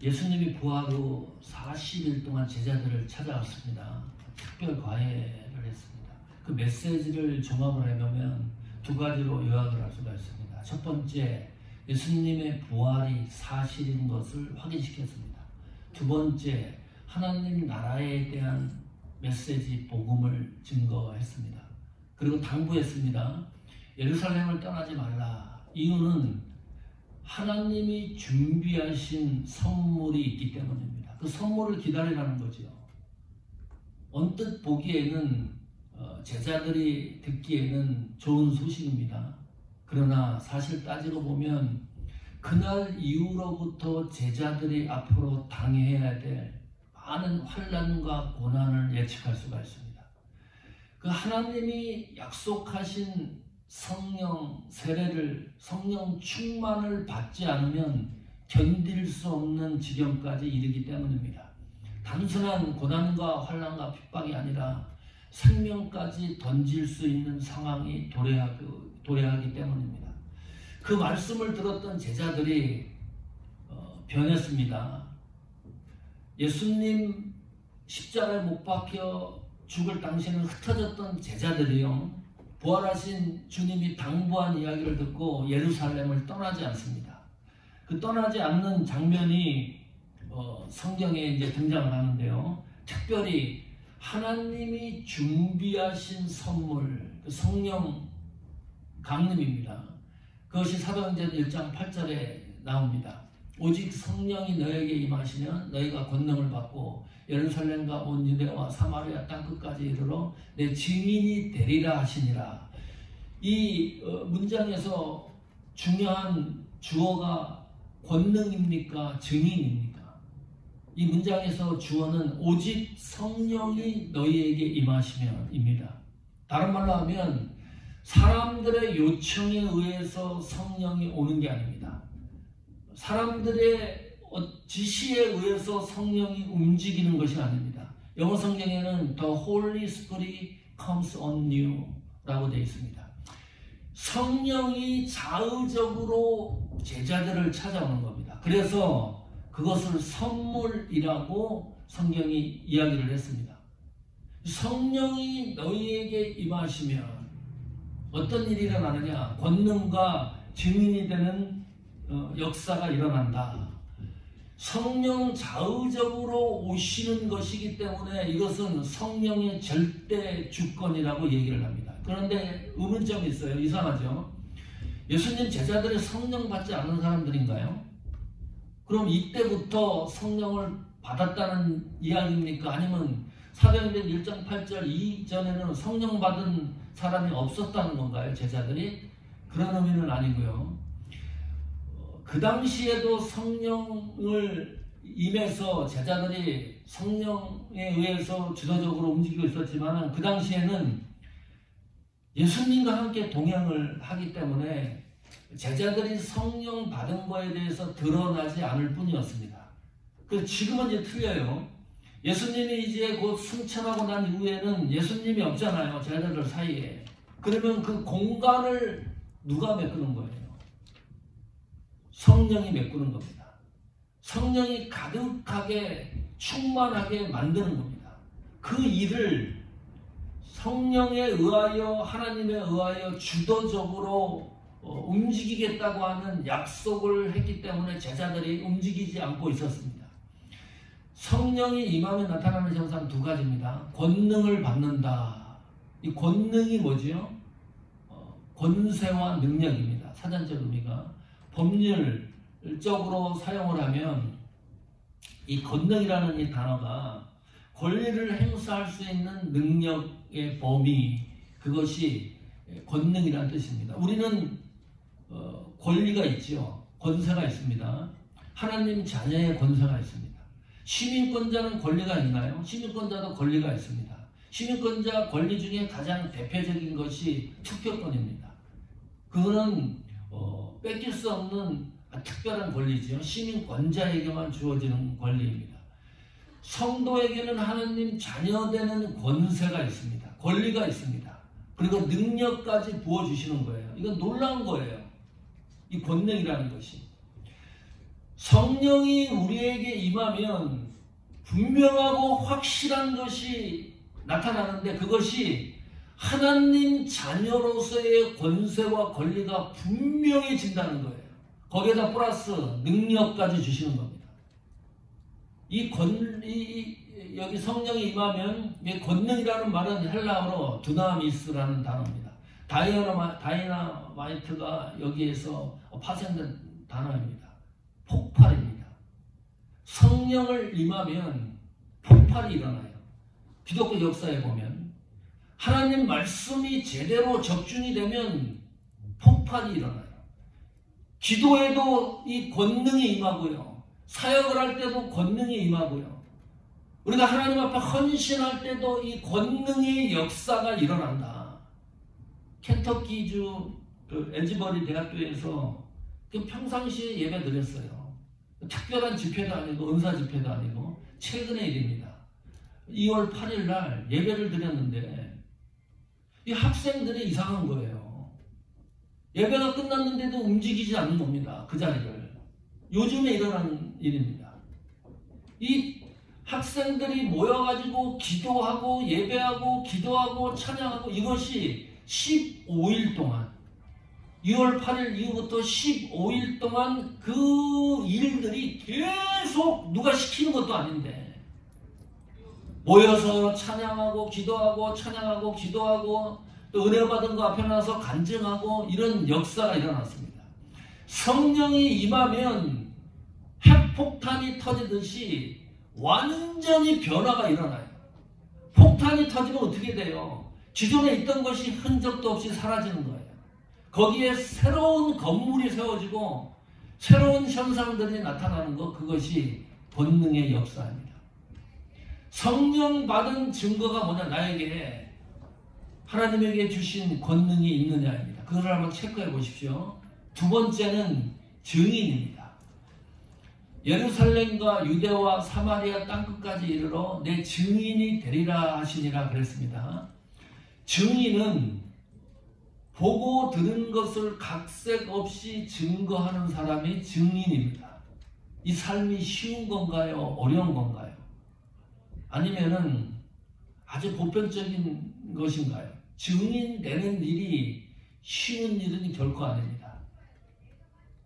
예수님이 부활 후 40일 동안 제자들을 찾아왔습니다. 특별 과외를 했습니다. 그 메시지를 종합을 해보면 두 가지로 요약을 할 수가 있습니다. 첫 번째, 예수님의 부활이 사실인 것을 확인시켰습니다. 두 번째, 하나님 나라에 대한 메시지, 복음을 증거했습니다. 그리고 당부했습니다. 예루살렘을 떠나지 말라. 이유는 하나님이 준비하신 선물이 있기 때문입니다. 그 선물을 기다리라는 거죠. 언뜻 보기에는 제자들이 듣기에는 좋은 소식입니다. 그러나 사실 따지고 보면 그날 이후로부터 제자들이 앞으로 당해야 될 많은 환난과 고난을 예측할 수가 있습니다. 그 하나님이 약속하신 성령 세례를, 성령 충만을 받지 않으면 견딜 수 없는 지경까지 이르기 때문입니다. 단순한 고난과 환난과 핍박이 아니라 생명까지 던질 수 있는 상황이 도래하기 때문입니다. 그 말씀을 들었던 제자들이 변했습니다. 예수님 십자가에 못 박혀 죽을 당시에는 흩어졌던 제자들이요, 부활하신 주님이 당부한 이야기를 듣고 예루살렘을 떠나지 않습니다. 그 떠나지 않는 장면이 성경에 이제 등장을 하는데요. 특별히 하나님이 준비하신 선물, 성령 강림입니다. 그것이 사도행전 1장 8절에 나옵니다. 오직 성령이 너에게 임하시면 너희가 권능을 받고 예루살렘과 온 유대와 사마리아 땅끝까지 이르러 내 증인이 되리라 하시니라. 이 문장에서 중요한 주어가 권능입니까? 증인입니까? 이 문장에서 주어는 오직 성령이 너희에게 임하시면입니다. 다른 말로 하면 사람들의 요청에 의해서 성령이 오는 게 아닙니다. 사람들의 지시에 의해서 성령이 움직이는 것이 아닙니다. 영어 성경에는 The Holy Spirit comes on you 라고 되어 있습니다. 성령이 자의적으로 제자들을 찾아오는 겁니다. 그래서 그것을 선물이라고 성경이 이야기를 했습니다. 성령이 너희에게 임하시면 어떤 일이 일어나느냐? 권능과 증인이 되는 역사가 일어난다. 성령 자의적으로 오시는 것이기 때문에 이것은 성령의 절대 주권이라고 얘기를 합니다. 그런데 의문점이 있어요. 이상하죠? 예수님 제자들이 성령 받지 않은 사람들인가요? 그럼 이때부터 성령을 받았다는 이야기입니까? 아니면 사도행전 1장 8절 이전에는 성령 받은 사람이 없었다는 건가요? 제자들이? 그런 의미는 아니고요. 그 당시에도 성령을 임해서 제자들이 성령에 의해서 주도적으로 움직이고 있었지만 그 당시에는 예수님과 함께 동행을 하기 때문에 제자들이 성령 받은 거에 대해서 드러나지 않을 뿐이었습니다. 지금은 이제 틀려요. 예수님이 이제 곧 승천하고 난 이후에는 예수님이 없잖아요. 제자들 사이에. 그러면 그 공간을 누가 메꾸는 거예요? 성령이 메꾸는 겁니다. 성령이 가득하게 충만하게 만드는 겁니다. 그 일을 성령에 의하여, 하나님에 의하여 주도적으로 움직이겠다고 하는 약속을 했기 때문에 제자들이 움직이지 않고 있었습니다. 성령이 임하면 나타나는 현상 두 가지입니다. 권능을 받는다. 이 권능이 뭐지요? 권세와 능력입니다. 사전적 의미가. 법률적으로 사용을 하면 이 권능이라는 이 단어가 권리를 행사할 수 있는 능력의 범위, 그것이 권능이라는 뜻입니다. 우리는 권리가 있죠. 권세가 있습니다. 하나님 자녀의 권세가 있습니다. 시민권자는 권리가 있나요? 시민권자도 권리가 있습니다. 시민권자 권리 중에 가장 대표적인 것이 투표권입니다. 그거는 뺏길 수 없는 특별한 권리지요. 시민권자에게만 주어지는 권리입니다. 성도에게는 하나님 자녀되는 권세가 있습니다. 권리가 있습니다. 그리고 능력까지 부어주시는 거예요. 이건 놀라운 거예요. 이 권능이라는 것이. 성령이 우리에게 임하면 분명하고 확실한 것이 나타나는데 그것이 하나님 자녀로서의 권세와 권리가 분명해진다는 거예요. 거기에다 플러스 능력까지 주시는 겁니다. 여기 성령이 임하면 권능이라는 말은 헬라어로 두나미스라는 단어입니다. 다이나마이트가 여기에서 파생된 단어입니다. 폭발입니다. 성령을 임하면 폭발이 일어나요. 기독교 역사에 보면 하나님 말씀이 제대로 적중이 되면 폭발이 일어나요. 기도에도 이 권능이 임하고요. 사역을 할 때도 권능이 임하고요. 우리가 하나님 앞에 헌신할 때도 이 권능의 역사가 일어난다. 켄터키주 에즈버리 대학교에서 평상시에 예배 드렸어요. 특별한 집회도 아니고 은사 집회도 아니고 최근의 일입니다. 2월 8일 날 예배를 드렸는데 이 학생들이 이상한 거예요. 예배가 끝났는데도 움직이지 않는 겁니다. 그 자리를. 요즘에 일어난 일입니다. 이 학생들이 모여가지고 기도하고 예배하고 기도하고 찬양하고 이것이 15일 동안 2월 8일 이후부터 15일 동안 그 일들이 계속 누가 시키는 것도 아닌데 모여서 찬양하고 기도하고 찬양하고 기도하고 또 은혜 받은 거 앞에 나서 간증하고 이런 역사가 일어났습니다. 성령이 임하면 핵폭탄이 터지듯이 완전히 변화가 일어나요. 폭탄이 터지면 어떻게 돼요? 기존에 있던 것이 흔적도 없이 사라지는 거예요. 거기에 새로운 건물이 세워지고 새로운 현상들이 나타나는 것, 그것이 권능의 역사입니다. 성령 받은 증거가 뭐냐? 나에게 하나님에게 주신 권능이 있느냐입니다. 그걸 한번 체크해 보십시오. 두 번째는 증인입니다. 예루살렘과 유대와 사마리아 땅끝까지 이르러 내 증인이 되리라 하시니라 그랬습니다. 증인은 보고 들은 것을 각색 없이 증거하는 사람이 증인입니다. 이 삶이 쉬운 건가요? 어려운 건가요? 아니면은 아주 보편적인 것인가요? 증인되는 일이 쉬운 일은 결코 아닙니다.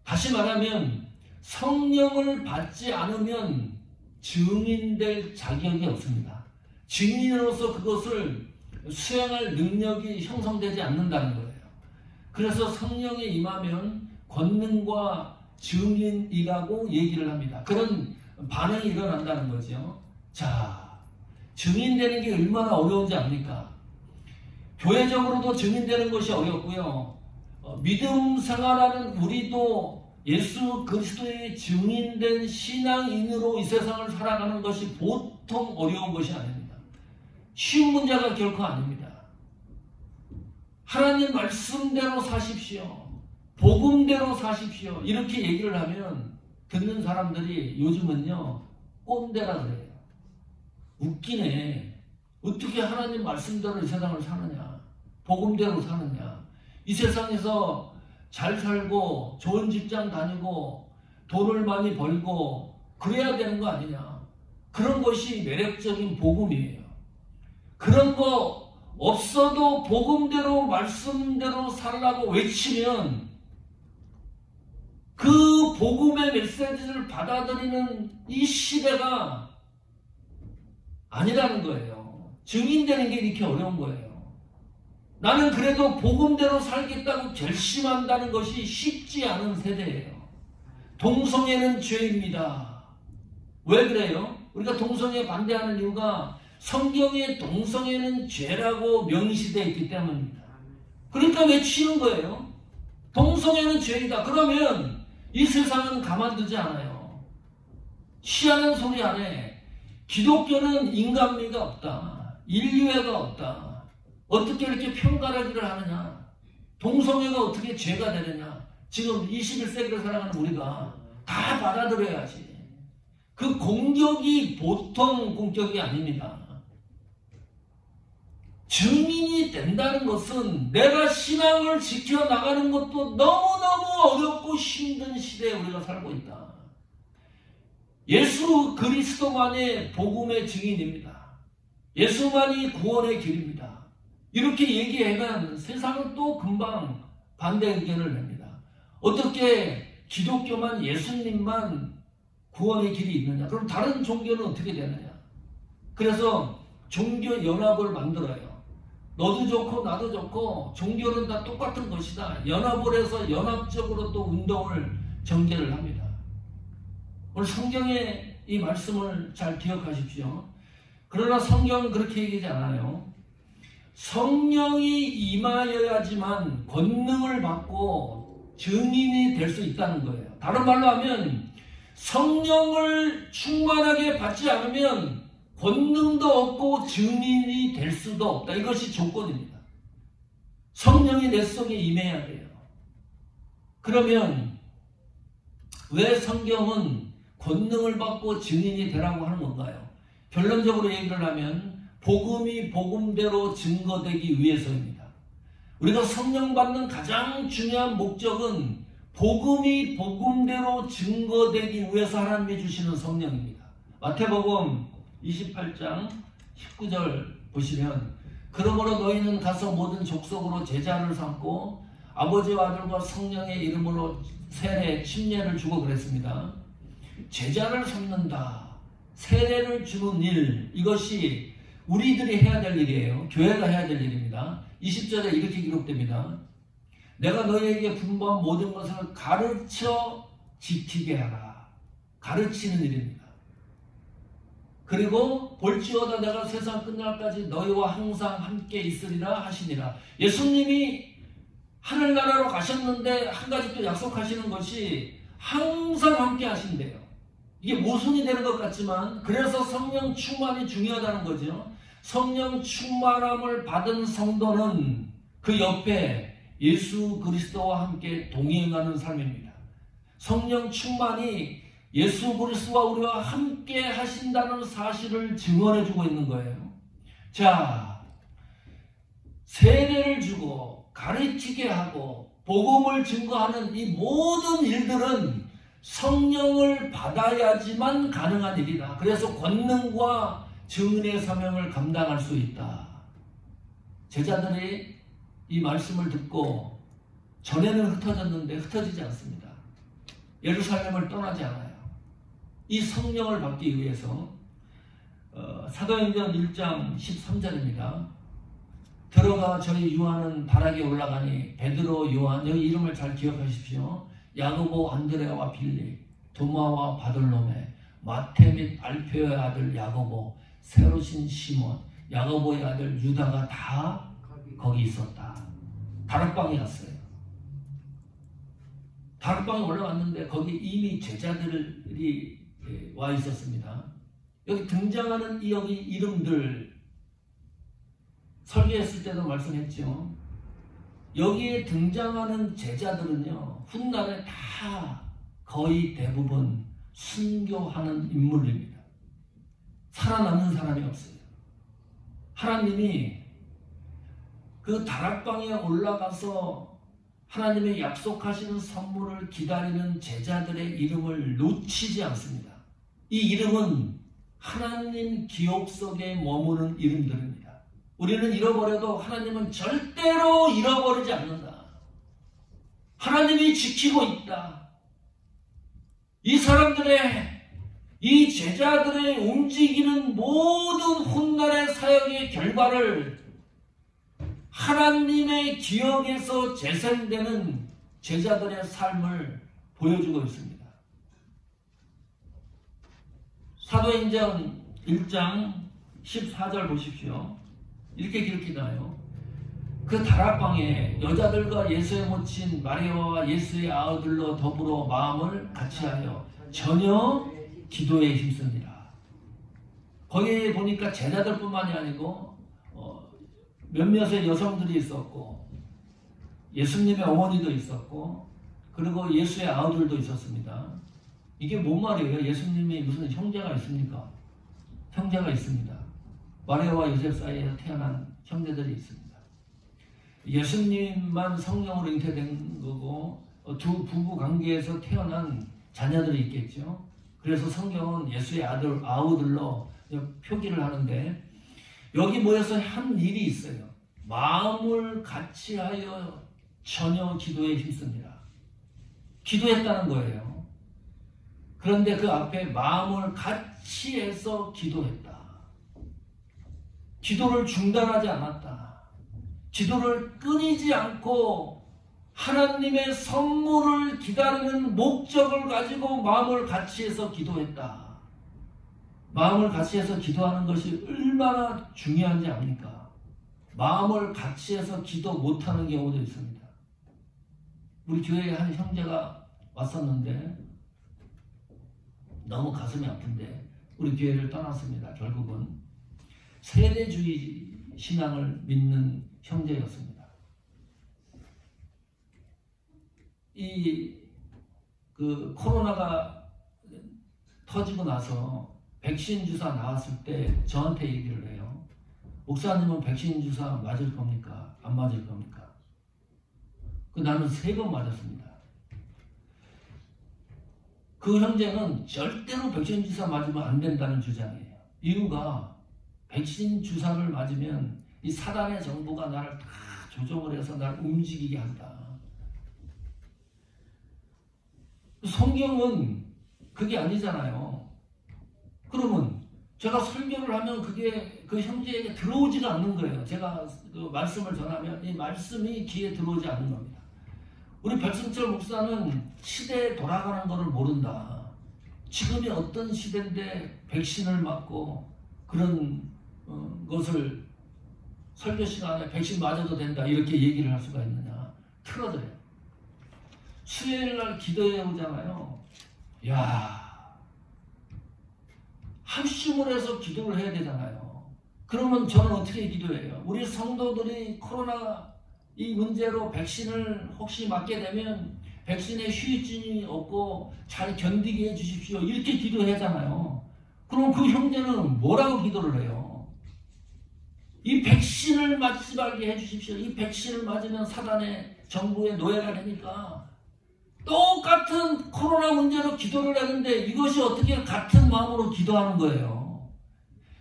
다시 말하면 성령을 받지 않으면 증인될 자격이 없습니다. 증인으로서 그것을 수행할 능력이 형성되지 않는다는 거예요. 그래서 성령에 임하면 권능과 증인이라고 얘기를 합니다. 그런 반응이 일어난다는 거죠. 자, 증인되는 게 얼마나 어려운지 압니까? 교회적으로도 증인되는 것이 어렵고요. 믿음 생활하는 우리도 예수 그리스도의 증인된 신앙인으로 이 세상을 살아가는 것이 보통 어려운 것이 아닙니다. 쉬운 문제가 결코 아닙니다. 하나님 말씀대로 사십시오. 복음대로 사십시오. 이렇게 얘기를 하면 듣는 사람들이 요즘은요 꼰대라 그래요. 웃기네. 어떻게 하나님 말씀대로 이 세상을 사느냐, 복음대로 사느냐, 이 세상에서 잘 살고 좋은 직장 다니고 돈을 많이 벌고 그래야 되는 거 아니냐. 그런 것이 매력적인 복음이에요. 그런 거 없어도 복음대로 말씀대로 살라고 외치면 그 복음의 메시지를 받아들이는 이 시대가 아니라는 거예요. 증인되는 게 이렇게 어려운 거예요. 나는 그래도 복음대로 살겠다고 결심한다는 것이 쉽지 않은 세대예요. 동성애는 죄입니다. 왜 그래요? 우리가 동성애 반대하는 이유가 성경에 동성애는 죄라고 명시되어 있기 때문입니다. 그러니까 외치는 거예요. 동성애는 죄이다. 그러면 이 세상은 가만두지 않아요. 희한한 소리 안 해. 기독교는 인간미가 없다. 인류애가 없다. 어떻게 이렇게 편가르기를 하느냐. 동성애가 어떻게 죄가 되느냐. 지금 21세기를 살아가는 우리가 다 받아들여야지. 그 공격이 보통 공격이 아닙니다. 증인이 된다는 것은 내가 신앙을 지켜나가는 것도 너무너무 어렵고 힘든 시대에 우리가 살고 있다. 예수 그리스도만이 복음의 증인입니다. 예수만이 구원의 길입니다. 이렇게 얘기하면 세상은 또 금방 반대 의견을 냅니다. 어떻게 기독교만 예수님만 구원의 길이 있느냐? 그럼 다른 종교는 어떻게 되느냐? 그래서 종교 연합을 만들어요. 너도 좋고 나도 좋고 종교는 다 똑같은 것이다. 연합을 해서 연합적으로 또 운동을 전개를 합니다. 오늘 성경의 이 말씀을 잘 기억하십시오. 그러나 성경은 그렇게 얘기하지 않아요. 성령이 임하여야지만 권능을 받고 증인이 될 수 있다는 거예요. 다른 말로 하면 성령을 충만하게 받지 않으면 권능도 없고 증인이 될 수도 없다. 이것이 조건입니다. 성령이 내 속에 임해야 돼요. 그러면 왜 성경은 권능을 받고 증인이 되라고 하는 건가요? 결론적으로 얘기를 하면 복음이 복음대로 증거되기 위해서입니다. 우리가 성령 받는 가장 중요한 목적은 복음이 복음대로 증거되기 위해서 하나님이 주시는 성령입니다. 마태복음 28장 19절 보시면 그러므로 너희는 가서 모든 족속으로 제자를 삼고 아버지와 아들과 성령의 이름으로 세례, 침례를 주고 그랬습니다. 제자를 삼는다, 세례를 주는 일, 이것이 우리들이 해야 될 일이에요. 교회가 해야 될 일입니다. 20절에 이렇게 기록됩니다. 내가 너희에게 분부한 모든 것을 가르쳐 지키게 하라. 가르치는 일입니다. 그리고 볼지어다 내가 세상 끝날까지 너희와 항상 함께 있으리라 하시니라. 예수님이 하늘나라로 가셨는데 한 가지 또 약속하시는 것이 항상 함께 하신대요. 이게 모순이 되는 것 같지만 그래서 성령 충만이 중요하다는 거죠. 성령 충만함을 받은 성도는 그 옆에 예수 그리스도와 함께 동행하는 삶입니다. 성령 충만이 예수 그리스도와 우리와 함께 하신다는 사실을 증언해 주고 있는 거예요. 자, 세례를 주고 가르치게 하고 복음을 증거하는 이 모든 일들은 성령을 받아야지만 가능한 일이다. 그래서 권능과 증인의 사명을 감당할 수 있다. 제자들이 이 말씀을 듣고 전에는 흩어졌는데 흩어지지 않습니다. 예루살렘을 떠나지 않아요. 이 성령을 받기 위해서 사도행전 1장 13절입니다. 들어가 저희 요한은 바락에 올라가니 베드로, 요한, 여기 이름을 잘 기억하십시오. 야고보, 안드레와 빌립, 도마와 바돌로메, 마태 및 알페오의 아들 야고보, 세로신 시몬, 야고보의 아들 유다가 다 거기 있었다. 다락방에 갔어요. 다락방에 올라갔는데 거기 이미 제자들이 와 있었습니다. 여기 등장하는 여기 이름들 설계했을 때도 말씀했죠. 여기에 등장하는 제자들은요, 훗날에 다 거의 대부분 순교하는 인물입니다. 살아남는 사람이 없어요. 하나님이 그 다락방에 올라가서 하나님의 약속하시는 선물을 기다리는 제자들의 이름을 놓치지 않습니다. 이 이름은 하나님 기억 속에 머무는 이름들입니다. 우리는 잃어버려도 하나님은 절대로 잃어버리지 않는다. 하나님이 지키고 있다. 이 사람들의, 이 제자들의 움직이는 모든 훗날의 사역의 결과를 하나님의 기억에서 재생되는 제자들의 삶을 보여주고 있습니다. 사도행전 1장 14절 보십시오. 이렇게 기록이 나요. 그 다락방에 여자들과 예수에 묻힌 마리아와 예수의 아들로 더불어 마음을 같이하여 저녁 기도에 힘쓰니라. 거기에 보니까 제자들뿐만이 아니고 몇몇의 여성들이 있었고 예수님의 어머니도 있었고 그리고 예수의 아들도 있었습니다. 이게 뭔 말이에요? 예수님이 무슨 형제가 있습니까? 형제가 있습니다. 마리아와 요셉 사이에서 태어난 형제들이 있습니다. 예수님만 성령으로 잉태된 거고 두 부부 관계에서 태어난 자녀들이 있겠죠. 그래서 성경은 예수의 아들 아우들로 표기를 하는데 여기 모여서 한 일이 있어요. 마음을 같이하여 전혀 기도에 힘씁니다. 기도했다는 거예요. 그런데 그 앞에 마음을 같이 해서 기도했다. 기도를 중단하지 않았다. 기도를 끊이지 않고 하나님의 선물을 기다리는 목적을 가지고 마음을 같이 해서 기도했다. 마음을 같이 해서 기도하는 것이 얼마나 중요한지 압니까? 마음을 같이 해서 기도 못하는 경우도 있습니다. 우리 교회에 한 형제가 왔었는데 너무 가슴이 아픈데 우리 교회를 떠났습니다. 결국은 세대주의 신앙을 믿는 형제였습니다. 그 코로나가 터지고 나서 백신 주사 나왔을 때 저한테 얘기를 해요. 목사님은 백신 주사 맞을 겁니까? 안 맞을 겁니까? 나는 3번 맞았습니다. 그 형제는 절대로 백신 주사 맞으면 안 된다는 주장이에요. 이유가 백신 주사를 맞으면 이 사단의 정부가 나를 다 조종을 해서 나를 움직이게 한다. 성경은 그게 아니잖아요. 그러면 제가 설교를 하면 그게 그 형제에게 들어오지가 않는 거예요. 제가 그 말씀을 전하면 이 말씀이 귀에 들어오지 않는 겁니다. 우리 백승철 목사는 시대에 돌아가는 것을 모른다. 지금이 어떤 시대인데 백신을 맞고 그런 것을 설교 시간에 백신 맞아도 된다 이렇게 얘기를 할 수가 있느냐. 틀어져요. 수요일날 기도회 오잖아요. 야, 합심을 해서 기도를 해야 되잖아요. 그러면 저는 어떻게 기도해요? 우리 성도들이 코로나 이 문제로 백신을 혹시 맞게 되면 백신에 후유증이 없고 잘 견디게 해주십시오. 이렇게 기도하잖아요. 그럼 그 형제는 뭐라고 기도를 해요? 이 백신을 맞지 말게 해주십시오. 이 백신을 맞으면 사단의 정부의 노예가 되니까. 똑같은 코로나 문제로 기도를 했는데 이것이 어떻게 같은 마음으로 기도하는 거예요?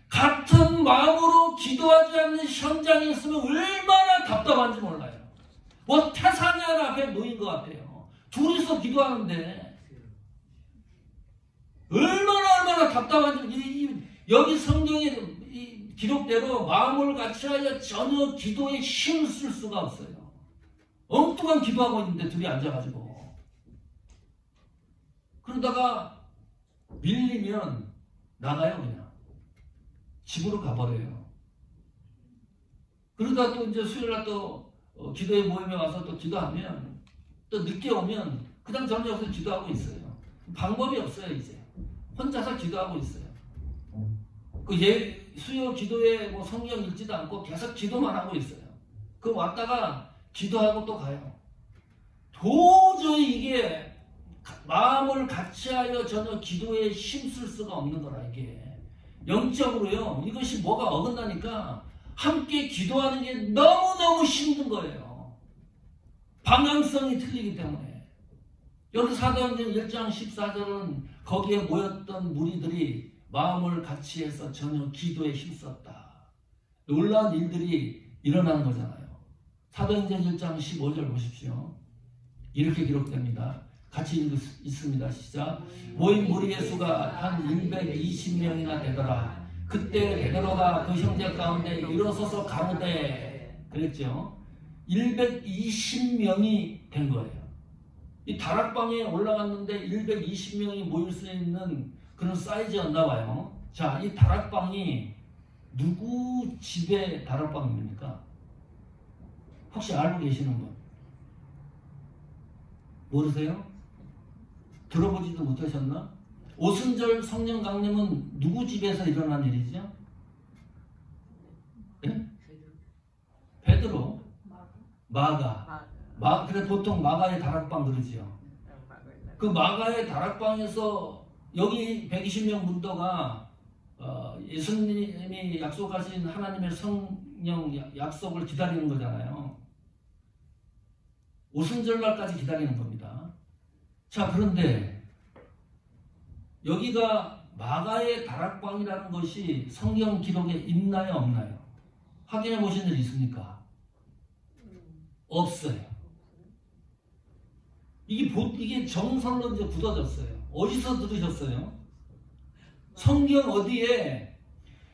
같은 마음으로 기도하지 않는 현장에 있으면 얼마나 답답한지 몰라요. 뭐 태산이한 앞에 놓인 것 같아요. 둘이서 기도하는데 얼마나 답답한지. 여기 성경에 기록대로 마음을 같이하여 전혀 기도에 힘을 쓸 수가 없어요. 엉뚱한 기도하고 있는데 둘이 앉아가지고 그러다가 밀리면 나가요. 그냥 집으로 가버려요. 그러다 또 이제 수요일날 또 기도회 모임에 와서 또 기도하면 또 늦게 오면 그냥 저는 여기서 기도하고 있어요. 방법이 없어요. 이제 혼자서 기도하고 있어요. 수요 기도회 뭐 성경 읽지도 않고 계속 기도만 하고 있어요. 그 왔다가 기도하고 또 가요. 도저히 이게 마음을 같이하여 전혀 기도에 힘쓸 수가 없는 거라. 이게 영적으로요. 이것이 뭐가 어긋나니까 함께 기도하는 게 너무너무 힘든 거예요. 방향성이 틀리기 때문에. 여기 사도행전 1장 14절은 거기에 모였던 무리들이 마음을 같이 해서 전혀 기도에 힘썼다. 놀라운 일들이 일어나는 거잖아요. 사도행전 1장 15절 보십시오. 이렇게 기록됩니다. 같이 읽습니다. 시작. 모인 무리의 수가 한 120명이나 되더라. 그때 베드로가 그 형제 가운데 일어서서 가로되 그랬죠. 120명이 된 거예요. 이 다락방에 올라갔는데 120명이 모일 수 있는 그런 사이즈였나 봐요. 자, 이 다락방이 누구 집의 다락방입니까? 혹시 알고 계시는 분? 모르세요? 들어보지도 못하셨나? 오순절 성령 강림은 누구 집에서 일어난 일이죠? 네? 베드로? 마가. 그래 보통 마가의 다락방 그러지요. 그 마가의 다락방에서 여기 120명 문도가 예수님이 약속하신 하나님의 성령 약속을 기다리는 거잖아요. 오순절날까지 기다리는 겁니다. 자, 그런데 여기가 마가의 다락방이라는 것이 성경 기록에 있나요, 없나요? 확인해 보신 적 있습니까? 없어요. 이게 정설로 이제 굳어졌어요. 어디서 들으셨어요? 성경 어디에,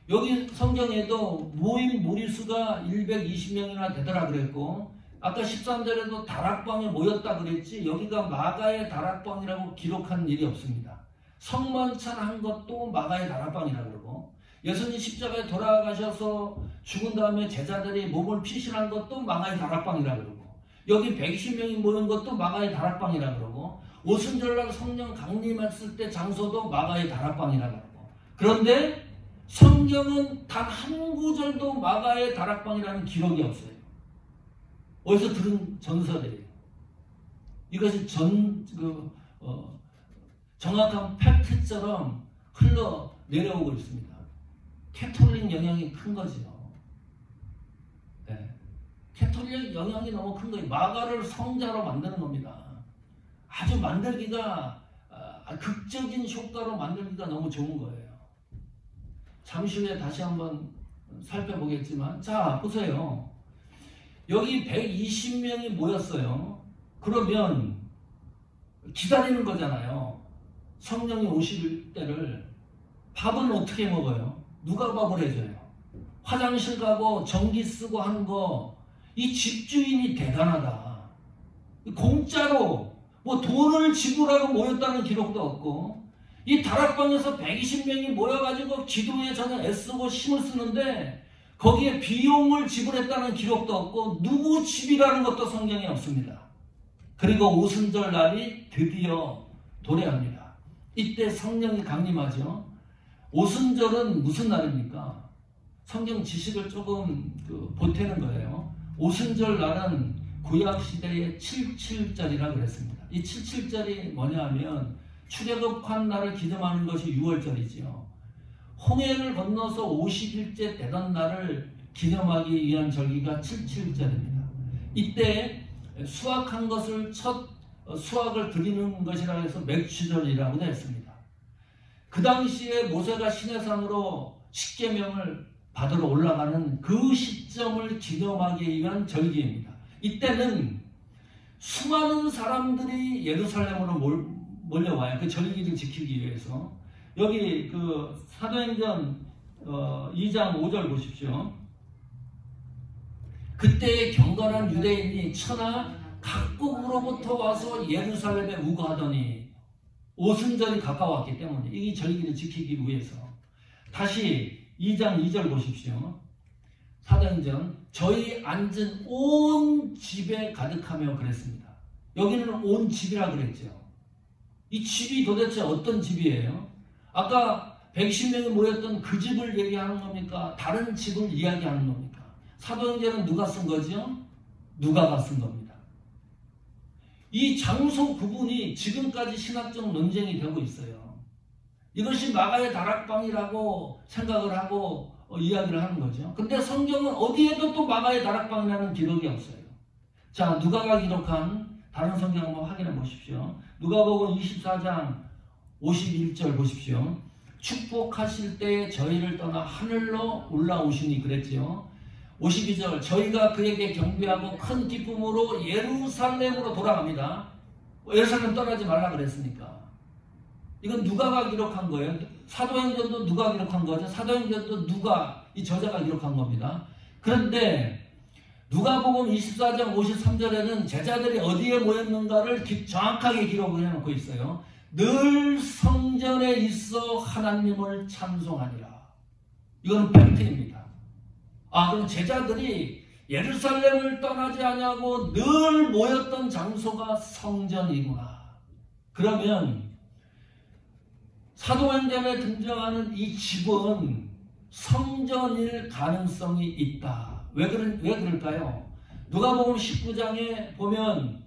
여기 성경에도 모임 무리수가 120명이나 되더라 그랬고, 아까 13절에도 다락방에 모였다 그랬지, 여기가 마가의 다락방이라고 기록한 일이 없습니다. 성만찬한 것도 마가의 다락방이라고 그러고, 예수님 십자가에 돌아가셔서 죽은 다음에 제자들이 몸을 피신한 것도 마가의 다락방이라고 그러고, 여기 120명이 모인 것도 마가의 다락방이라고 그러고, 오순절날 성령 강림했을 때 장소도 마가의 다락방이라고 그러고, 그런데 성경은 단 한 구절도 마가의 다락방이라는 기록이 없어요. 어디서 들은 전설이에요. 이것이 정확한 팩트처럼 흘러 내려오고 있습니다. 캐톨릭 영향이 큰 거죠. 네. 캐톨릭 영향이 너무 큰 거예요. 마가를 성자로 만드는 겁니다. 아주 만들기가 극적인 효과로 만들기가 너무 좋은 거예요. 잠시 후에 다시 한번 살펴보겠지만, 자 보세요. 여기 120명이 모였어요. 그러면 기다리는 거잖아요. 성령이 오실 때를. 밥은 어떻게 먹어요? 누가 밥을 해줘요? 화장실 가고 전기 쓰고 하는 거, 이 집주인이 대단하다. 공짜로 뭐 돈을 지불하고 모였다는 기록도 없고, 이 다락방에서 120명이 모여가지고 기도에 저는 애쓰고 힘을 쓰는데 거기에 비용을 지불했다는 기록도 없고, 누구 집이라는 것도 성경에 없습니다. 그리고 오순절 날이 드디어 도래합니다. 이때 성령이 강림하죠. 오순절은 무슨 날입니까? 성경 지식을 조금 보태는 거예요. 오순절 날은 구약시대의 77절이라 그랬습니다. 이 77절이 뭐냐 하면 출애굽한 날을 기념하는 것이 6월절이지요. 홍해를 건너서 50일째 되던 날을 기념하기 위한 절기가 77절입니다. 이때 수확한 것을 첫 수확을 드리는 것이라 해서 맥추절이라고 했습니다. 그 당시에 모세가 시내산으로 십계명을 받으러 올라가는 그 시점을 기념하기 위한 절기입니다. 이때는 수많은 사람들이 예루살렘으로 몰려와요. 그 절기를 지키기 위해서. 여기 사도행전 2장 5절 보십시오. 그때 경건한 유대인이 천하 각국으로부터 와서 예루살렘에 우거하더니, 오순절이 가까웠기 때문에 이 절기를 지키기 위해서. 다시 2장 2절 보십시오. 사도행전, 저희 앉은 온 집에 가득하며 그랬습니다. 여기는 온 집이라 그랬죠. 이 집이 도대체 어떤 집이에요? 아까 110명이 모였던 그 집을 얘기하는 겁니까? 다른 집을 이야기하는 겁니까? 사도행전은 누가 쓴 거죠? 누가가 쓴 겁니다. 이 장소 구분이 지금까지 신학적 논쟁이 되고 있어요. 이것이 마가의 다락방이라고 생각을 하고 이야기를 하는 거죠. 근데 성경은 어디에도 또 마가의 다락방이라는 기록이 없어요. 자, 누가가 기록한 다른 성경 한번 확인해 보십시오. 누가복음 24장 51절 보십시오. 축복하실 때에 저희를 떠나 하늘로 올라오시니 그랬지요. 52절, 저희가 그에게 경배하고 큰 기쁨으로 예루살렘으로 돌아갑니다. 예루살렘 떠나지 말라 그랬으니까. 이건 누가가 기록한 거예요. 사도행전도 누가 기록한 거죠. 사도행전도 누가, 이 저자가 기록한 겁니다. 그런데 누가복음 24장 53절에는 제자들이 어디에 모였는가를 정확하게 기록을 해놓고 있어요. 늘 성전에 있어 하나님을 찬송하니라. 이건 팩트입니다. 그럼 제자들이 예루살렘을 떠나지 않냐고 늘 모였던 장소가 성전이구나. 그러면 사도행전에 등장하는 이 집은 성전일 가능성이 있다. 왜 그럴까요? 누가복음 19장에 보면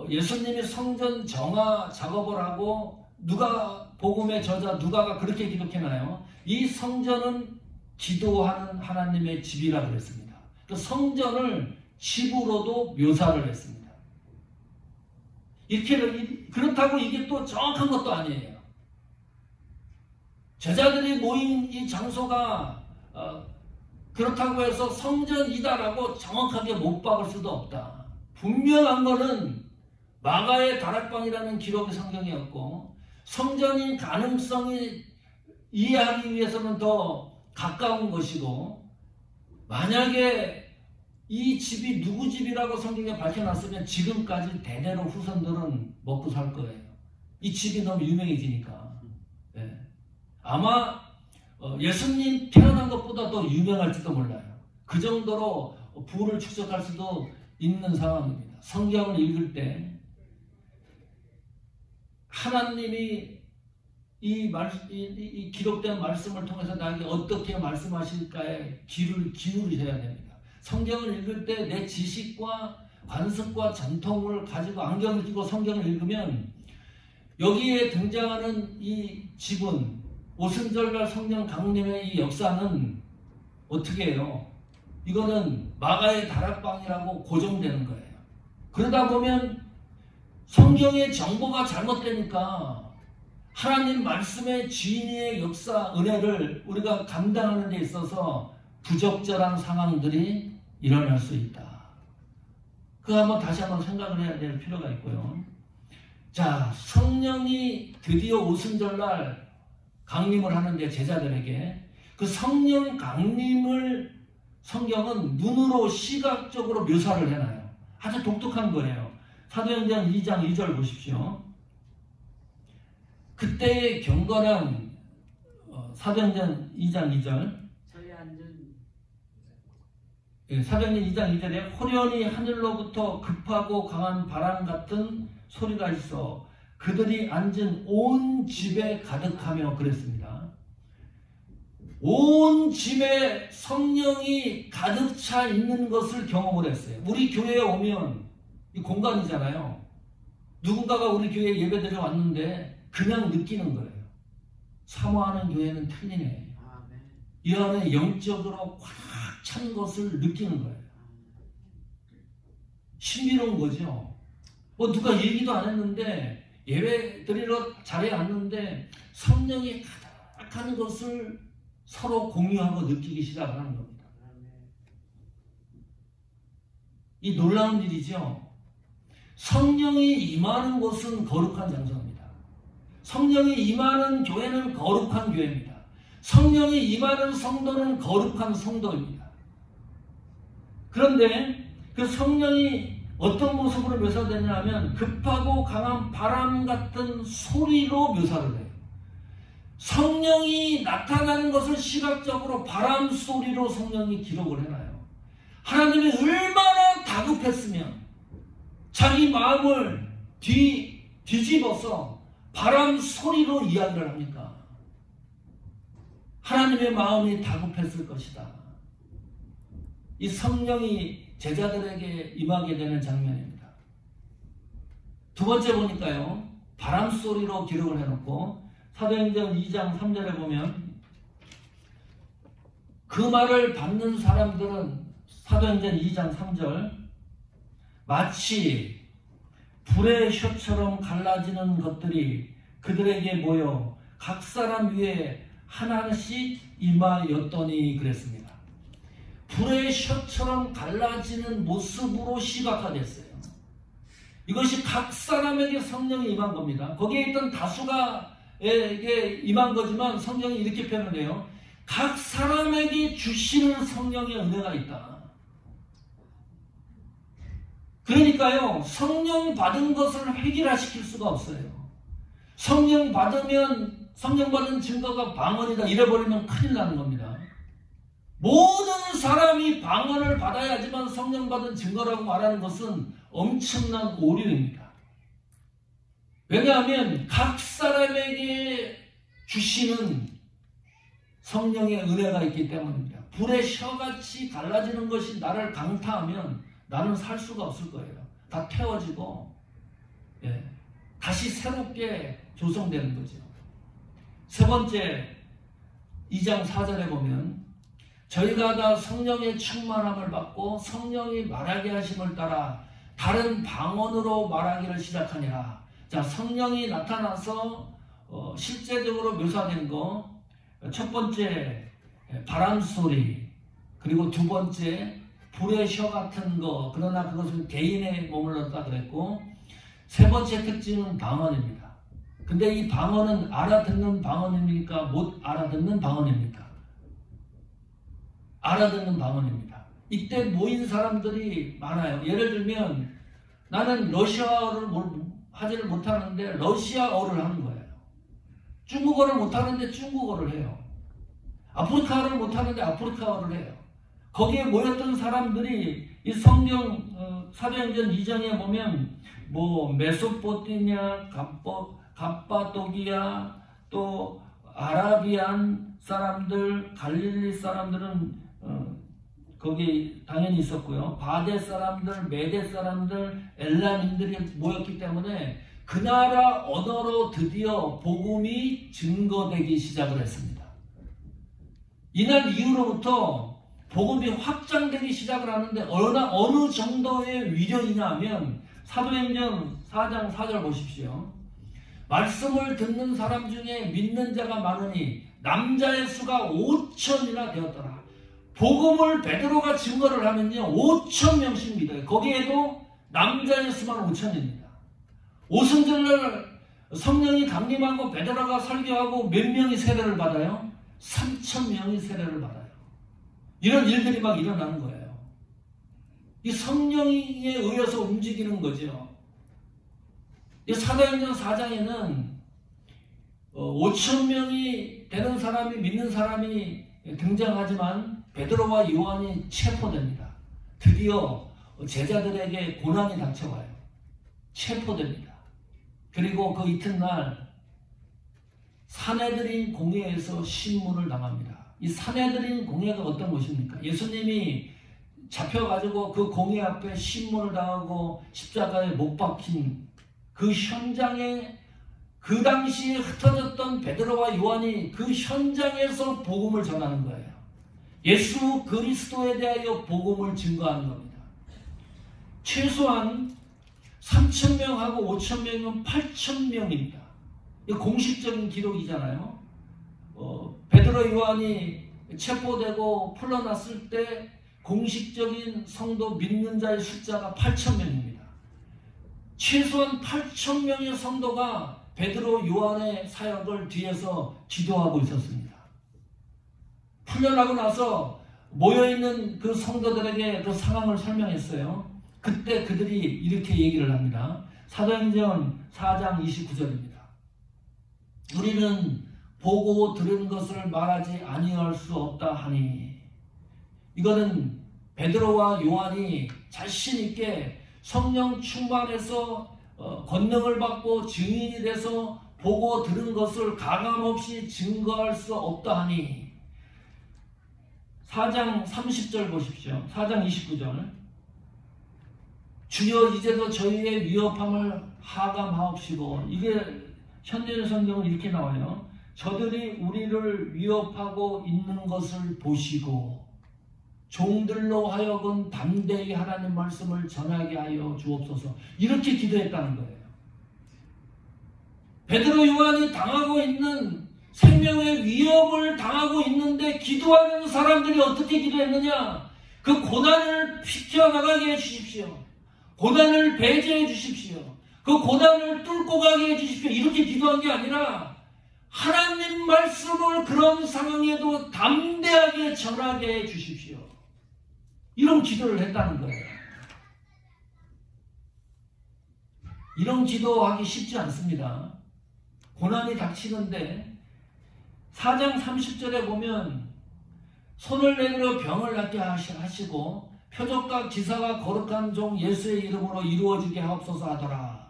예수님이 성전 정화 작업을 하고 누가복음의 저자 누가가 그렇게 기록해놔요. 이 성전은 기도하는 하나님의 집이라 그랬습니다. 그 성전을 집으로도 묘사를 했습니다. 그렇다고 이게 또 정확한 것도 아니에요. 제자들이 모인 이 장소가 그렇다고 해서 성전이다라고 정확하게 못 박을 수도 없다. 분명한 거는 마가의 다락방이라는 기록의 성경이었고, 성전인 가능성이 이해하기 위해서는 더 가까운 것이고, 만약에 이 집이 누구 집이라고 성경에 밝혀놨으면 지금까지 대대로 후손들은 먹고 살 거예요. 이 집이 너무 유명해지니까. 네. 아마 예수님 태어난 것보다 더 유명할지도 몰라요. 그 정도로 부를 축적할 수도 있는 상황입니다. 성경을 읽을 때 하나님이 이 기록된 말씀을 통해서 나에게 어떻게 말씀하실까에 귀를 기울이셔야 됩니다. 성경을 읽을 때 내 지식과 관습과 전통을 가지고 안경을 끼고 성경을 읽으면 여기에 등장하는 이 집은 오순절날 성령 강림의 이 역사는 어떻게 해요? 이거는 마가의 다락방이라고 고정되는 거예요. 그러다 보면 성경의 정보가 잘못되니까 하나님 말씀의 진리의 역사, 은혜를 우리가 감당하는 데 있어서 부적절한 상황들이 일어날 수 있다. 그거 한번 다시 한번 생각을 해야 될 필요가 있고요. 자, 성령이 드디어 오순절날 강림을 하는데 제자들에게 그 성령 강림을 성경은 눈으로 시각적으로 묘사를 해놔요. 아주 독특한 거예요. 사도행전 2장 2절 보십시오. 그때의 경건한 사도행전 2장 2절 사도행전 2장 2절에 호련히 하늘로부터 급하고 강한 바람 같은 소리가 있어 그들이 앉은 온 집에 가득하며 그랬습니다. 온 집에 성령이 가득 차 있는 것을 경험을 했어요. 우리 교회에 오면 이 공간이잖아요. 누군가가 우리 교회에 예배드려 왔는데 그냥 느끼는 거예요. 사모하는 교회는 틀리네. 이 안에 영적으로 꽉 찬 것을 느끼는 거예요. 신비로운 거죠. 뭐 누가 얘기도 안 했는데 예배 드리러 자리에 앉는데 성령이 가득한 것을 서로 공유하고 느끼기 시작하는 겁니다. 이 놀라운 일이죠. 성령이 임하는 곳은 거룩한 장소입니다. 성령이 임하는 교회는 거룩한 교회입니다. 성령이 임하는 성도는 거룩한 성도입니다. 그런데 그 성령이 어떤 모습으로 묘사되냐 하면 급하고 강한 바람 같은 소리로 묘사를 해요. 성령이 나타나는 것을 시각적으로 바람 소리로 성령이 기록을 해놔요. 하나님이 얼마나 다급했으면 자기 마음을 뒤집어서 바람 소리로 이야기를 합니까? 하나님의 마음이 다급했을 것이다. 이 성령이 제자들에게 임하게 되는 장면입니다. 두 번째 보니까요. 바람 소리로 기록을 해놓고 사도행전 2장 3절에 보면 그 말을 받는 사람들은 사도행전 2장 3절 마치 불의 혀처럼 갈라지는 것들이 그들에게 모여 각 사람 위에 하나씩 임하였더니 그랬습니다. 불의 혀처럼 갈라지는 모습으로 시각화됐어요. 이것이 각 사람에게 성령이 임한 겁니다. 거기에 있던 다수가에게 임한 거지만 성령이 이렇게 표현을 해요. 각 사람에게 주시는 성령의 은혜가 있다. 그러니까요, 성령 받은 것을 획일화시킬 수가 없어요. 성령 받은 증거가 방언이다 이래버리면 큰일 나는 겁니다. 모든 사람이 방언을 받아야지만 성령 받은 증거라고 말하는 것은 엄청난 오류입니다. 왜냐하면 각 사람에게 주시는 성령의 은혜가 있기 때문입니다. 불의 혀같이 갈라지는 것이 나를 강타하면 나는 살 수가 없을 거예요. 다 태워지고 다시 새롭게 조성되는 거죠. 세 번째 2장 4절에 보면 저희가 다 성령의 충만함을 받고 성령이 말하게 하심을 따라 다른 방언으로 말하기를 시작하니라. 자, 성령이 나타나서 실제적으로 묘사된 거 첫 번째 바람 소리, 그리고 두 번째 불의 셔 같은 거, 그러나 그것은 개인에 머물렀다 그랬고, 세 번째 특징은 방언입니다. 근데 이 방언은 알아듣는 방언입니까? 못 알아듣는 방언입니까? 알아듣는 방언입니다. 이때 모인 사람들이 많아요. 예를 들면 나는 러시아어를 하지를 못하는데 러시아어를 하는 거예요. 중국어를 못하는데 중국어를 해요. 아프리카어를 못하는데 아프리카어를 해요. 거기에 모였던 사람들이 이 성경 사도행전 2장에 보면 뭐 메소포타미아, 갑바도기아, 또 아라비안 사람들, 갈릴리 사람들은 거기 당연히 있었고요. 바데 사람들, 메데 사람들, 엘람인들이 모였기 때문에 그 나라 언어로 드디어 복음이 증거되기 시작을 했습니다. 이날 이후로부터 복음이 확장되기 시작을 하는데 어느 정도의 위력이냐 하면 사도행전 4장 4절 보십시오. 말씀을 듣는 사람 중에 믿는 자가 많으니 남자의 수가 5천이나 되었더라. 복음을 베드로가 증거를 하면요 5천 명씩 믿어요. 거기에도 남자의 수만 5천입니다. 오순절날 성령이 강림하고 베드로가 설교하고 몇 명이 세례를 받아요? 3,000명이 세례를 받아요. 이런 일들이 막 일어나는 거예요. 이 성령에 의해서 움직이는 거죠. 이 사도행전 4장에는 5,000명이 되는 사람이 믿는 사람이 등장하지만 베드로와 요한이 체포됩니다. 드디어 제자들에게 고난이 닥쳐와요. 체포됩니다. 그리고 그 이튿날 산헤드린 공회에서 신문을 당합니다. 이 산헤드린 공회가 어떤 곳입니까? 예수님이 잡혀가지고 그 공회 앞에 신문을 당하고 십자가에 못 박힌 그 현장에 그 당시에 흩어졌던 베드로와 요한이 그 현장에서 복음을 전하는 거예요. 예수 그리스도에 대하여 복음을 증거하는 겁니다. 최소한 3,000명하고 5,000명이면 8,000명입니다. 이 공식적인 기록이잖아요. 베드로 요한이 체포되고 풀려났을 때 공식적인 성도 믿는 자의 숫자가 8,000명입니다. 최소한 8,000명의 성도가 베드로 요한의 사역을 뒤에서 기도하고 있었습니다. 풀려나고 나서 모여있는 그 성도들에게 그 상황을 설명했어요. 그때 그들이 이렇게 얘기를 합니다. 사도행전 4장 29절입니다. 우리는 보고 들은 것을 말하지 아니할 수 없다 하니, 이거는 베드로와 요한이 자신 있게 성령 충만해서 권능을 받고 증인이 돼서 보고 들은 것을 가감없이 증거할 수 없다 하니, 4장 30절 보십시오. 4장 29절. 주여 이제도 저희의 위협함을 하감하옵시고, 이게 현대 성경은 이렇게 나와요. 저들이 우리를 위협하고 있는 것을 보시고 종들로 하여금 담대히 하나님 말씀을 전하게 하여 주옵소서. 이렇게 기도했다는 거예요. 베드로 요한이 당하고 있는 생명의 위협을 당하고 있는데 기도하는 사람들이 어떻게 기도했느냐? 그 고난을 비켜나가게 해주십시오. 고난을 배제해 주십시오. 그 고난을 뚫고 가게 해주십시오. 이렇게 기도한 게 아니라 하나님 말씀을 그런 상황에도 담대하게 전하게 해주십시오. 이런 기도를 했다는 거예요. 이런 기도하기 쉽지 않습니다. 고난이 닥치는데 4장 30절에 보면 손을 내밀어 병을 낫게 하시고 표적과 기사가 거룩한 종 예수의 이름으로 이루어지게 하옵소서 하더라.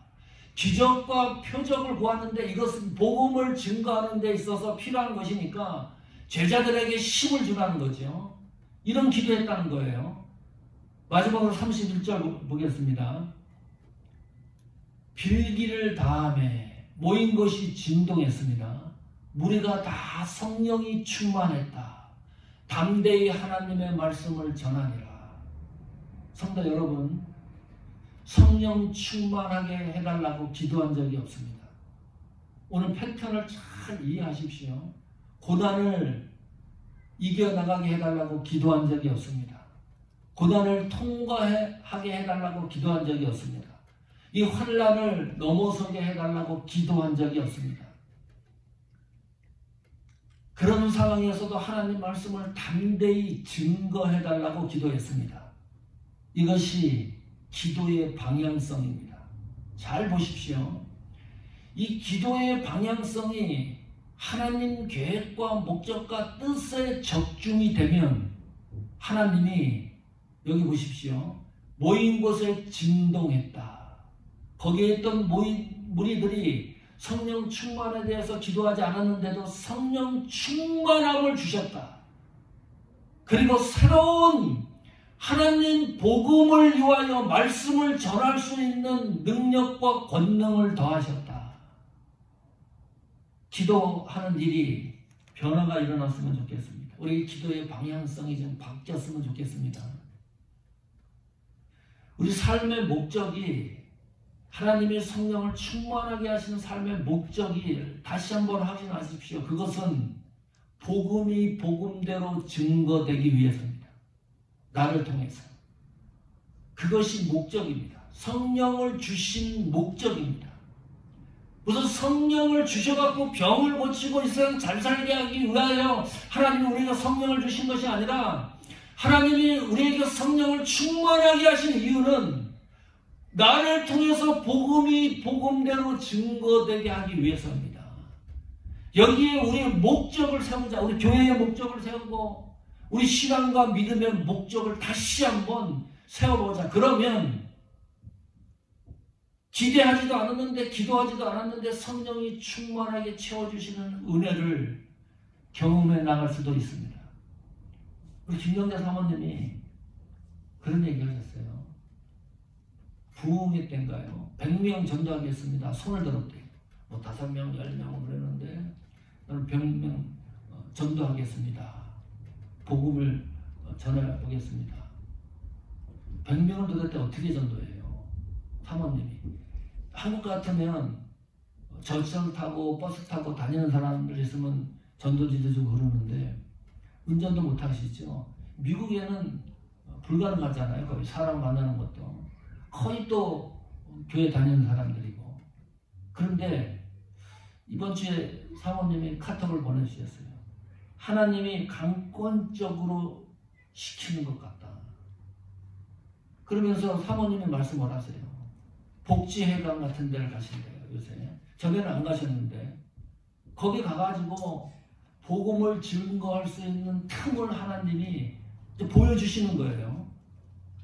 기적과 표적을 구하는데 이것은 복음을 증거하는 데 있어서 필요한 것이니까 제자들에게 힘을 주라는 거죠. 이런 기도했다는 거예요. 마지막으로 31절 보겠습니다. 빌기를 다함에 모인 것이 진동했습니다. 무리가 다 성령이 충만했다. 담대히 하나님의 말씀을 전하니라. 성도 여러분, 성령 충만하게 해달라고 기도한 적이 없습니다. 오늘 패턴을 잘 이해하십시오. 고난을 이겨나가게 해달라고 기도한 적이 없습니다. 고난을 통과하게 해달라고 기도한 적이 없습니다. 이 환난을 넘어서게 해달라고 기도한 적이 없습니다. 그런 상황에서도 하나님 말씀을 담대히 증거해달라고 기도했습니다. 이것이 기도의 방향성입니다. 잘 보십시오. 이 기도의 방향성이 하나님 계획과 목적과 뜻에 적중이 되면 하나님이 여기 보십시오. 모인 곳에 진동했다. 거기에 있던 무리들이 성령 충만에 대해서 기도하지 않았는데도 성령 충만함을 주셨다. 그리고 새로운 하나님 복음을 위하여 말씀을 전할 수 있는 능력과 권능을 더하셨다. 기도하는 일이 변화가 일어났으면 좋겠습니다. 우리 기도의 방향성이 좀 바뀌었으면 좋겠습니다. 우리 삶의 목적이 하나님의 성령을 충만하게 하시는 삶의 목적이 다시 한번 확인하십시오. 그것은 복음이 복음대로 증거되기 위해서입니다. 나를 통해서. 그것이 목적입니다. 성령을 주신 목적입니다. 무슨 성령을 주셔갖고 병을 고치고 이 세상 잘 살게 하기 위하여 하나님이 우리가 성령을 주신 것이 아니라 하나님이 우리에게 성령을 충만하게 하신 이유는 나를 통해서 복음이 복음대로 증거되게 하기 위해서입니다. 여기에 우리의 목적을 세우자. 우리 교회의 목적을 세우고 우리 신앙과 믿음의 목적을 다시 한번 세워보자. 그러면 기대하지도 않았는데 기도하지도 않았는데 성령이 충만하게 채워주시는 은혜를 경험해 나갈 수도 있습니다. 우리 김정대 사모님이 그런 얘기 하셨어요. 부흥회 때인가요? 100명 전도하겠습니다. 손을 들었대요. 뭐 5명, 10명 그랬는데 나는 100명 전도하겠습니다. 복음을 전해보겠습니다. 100명을 도대체 어떻게 전도해요? 사모님이. 한국 같으면 전철 타고 버스 타고 다니는 사람들 있으면 전도지도 주고 그러는데 운전도 못 하시죠. 미국에는 불가능하잖아요. 거의 사람 만나는 것도. 거의 또 교회 다니는 사람들이고. 그런데 이번 주에 사모님이 카톡을 보내주셨어요. 하나님이 강권적으로 시키는 것 같다. 그러면서 사모님이 말씀을 하세요. 복지회관 같은 데를 가신대요. 요새. 전에는 안 가셨는데 거기 가가지고 복음을 증거할 수 있는 틈을 하나님이 보여주시는 거예요.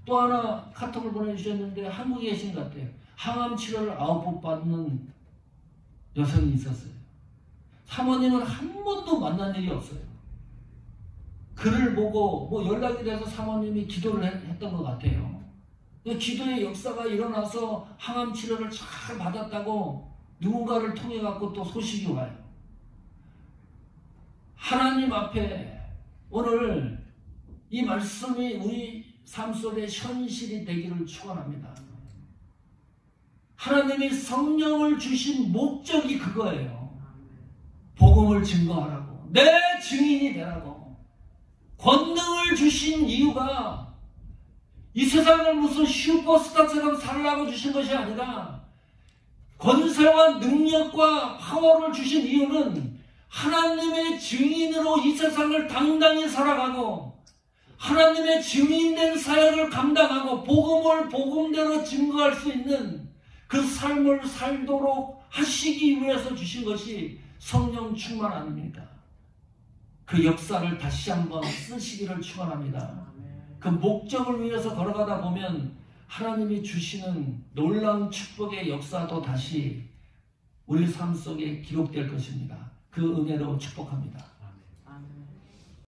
또 하나 카톡을 보내주셨는데 한국에 계신 것 같아요. 항암 치료를 9번 받는 여성이 있었어요. 사모님은 한 번도 만난 일이 없어요. 글을 보고 뭐 연락이 돼서 사모님이 기도를 했던 것 같아요. 기도의 역사가 일어나서 항암 치료를 잘 받았다고 누군가를 통해 갖고 또 소식이 와요. 하나님 앞에 오늘 이 말씀이 우리 삶 속에 현실이 되기를 축원합니다. 하나님이 성령을 주신 목적이 그거예요. 복음을 증거하라고, 내 증인이 되라고. 권능을 주신 이유가 이 세상을 무슨 슈퍼스타처럼 살라고 주신 것이 아니라 권세와 능력과 파워를 주신 이유는 하나님의 증인으로 이 세상을 당당히 살아가고 하나님의 증인된 사역을 감당하고 복음을 복음대로 증거할 수 있는 그 삶을 살도록 하시기 위해서 주신 것이 성령 충만 아닙니까? 그 역사를 다시 한번 쓰시기를 축원합니다. 그 목적을 위해서 걸어가다 보면 하나님이 주시는 놀라운 축복의 역사도 다시 우리 삶 속에 기록될 것입니다. 그 은혜로 축복합니다.